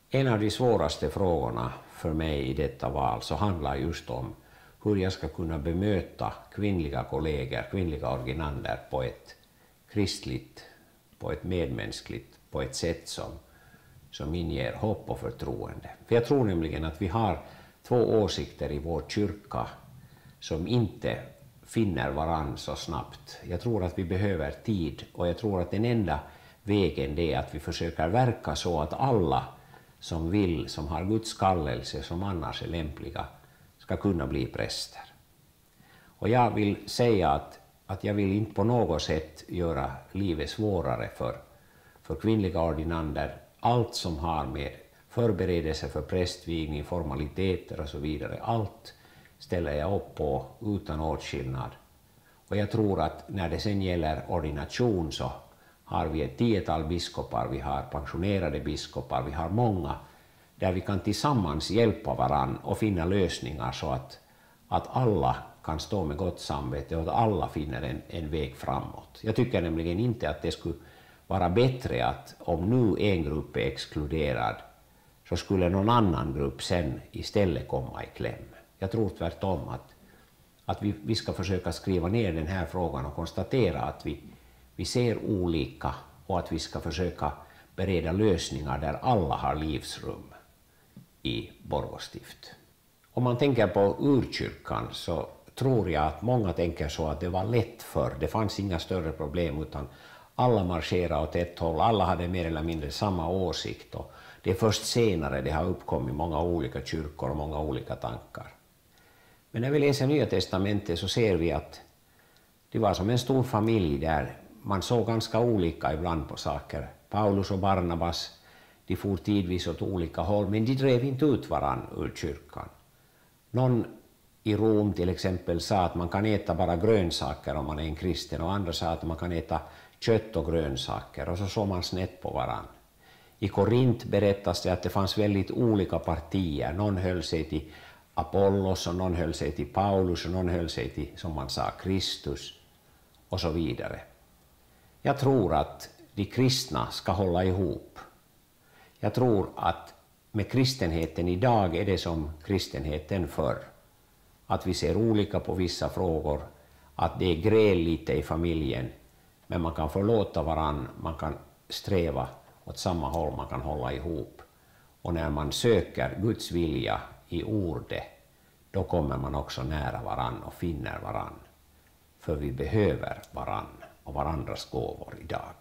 En av de svåraste frågorna för mig i detta val så handlar just om hur jag ska kunna bemöta kvinnliga kollegor, kvinnliga originander på ett kristligt, på ett medmänskligt, på ett sätt som inger hopp och förtroende. För jag tror nämligen att vi har två åsikter i vår kyrka som inte finner varann så snabbt. Jag tror att vi behöver tid, och jag tror att den enda vägen är att vi försöker verka så att alla som vill, som har Guds kallelse, som annars är lämpliga, ska kunna bli präster. Och jag vill säga att jag vill inte på något sätt göra livet svårare för kvinnliga ordinander. Allt som har med förberedelse för prästvigning, formaliteter och så vidare, allt ställer jag upp på utan åtskillnad. Och jag tror att när det sen gäller ordination så har vi ett 10-tal biskopar, vi har pensionerade biskopar, vi har många där vi kan tillsammans hjälpa varann och finna lösningar så att alla kan stå med gott samvete och att alla finner en väg framåt. Jag tycker nämligen inte att det skulle vara bättre att om nu en grupp är exkluderad så skulle någon annan grupp sen istället komma i kläm. Jag tror tvärtom att vi ska försöka skriva ner den här frågan och konstatera att vi ser olika och att vi ska försöka bereda lösningar där alla har livsrum i Borgå stift. Om man tänker på urkyrkan så tror jag att många tänker så att det var lätt förr. Det fanns inga större problem utan alla marscherade åt ett håll, alla hade mer eller mindre samma åsikt, och det är först senare det har uppkommit många olika kyrkor och många olika tankar. Men när vi läser Nya testamentet så ser vi att det var som en stor familj där man såg ganska olika ibland på saker. Paulus och Barnabas, de for tidvis åt olika håll, men de drev inte ut varann ur kyrkan. Någon i Rom till exempel sa att man kan äta bara grönsaker om man är en kristen, och andra sa att man kan äta kött och grönsaker, och så såg man snett på varann. I Korint berättas det att det fanns väldigt olika partier. Någon höll sig till Apollos och någon höll sig till Paulus och någon höll sig till, som man sa, Kristus och så vidare. Jag tror att de kristna ska hålla ihop. Jag tror att med kristenheten idag är det som kristenheten förr. Att vi ser olika på vissa frågor, att det är gräl lite i familjen, men man kan förlåta varann, man kan sträva åt samma håll, man kan hålla ihop. Och när man söker Guds vilja i ordet, då kommer man också nära varann och finner varann. För vi behöver varann och varandras gåvor idag.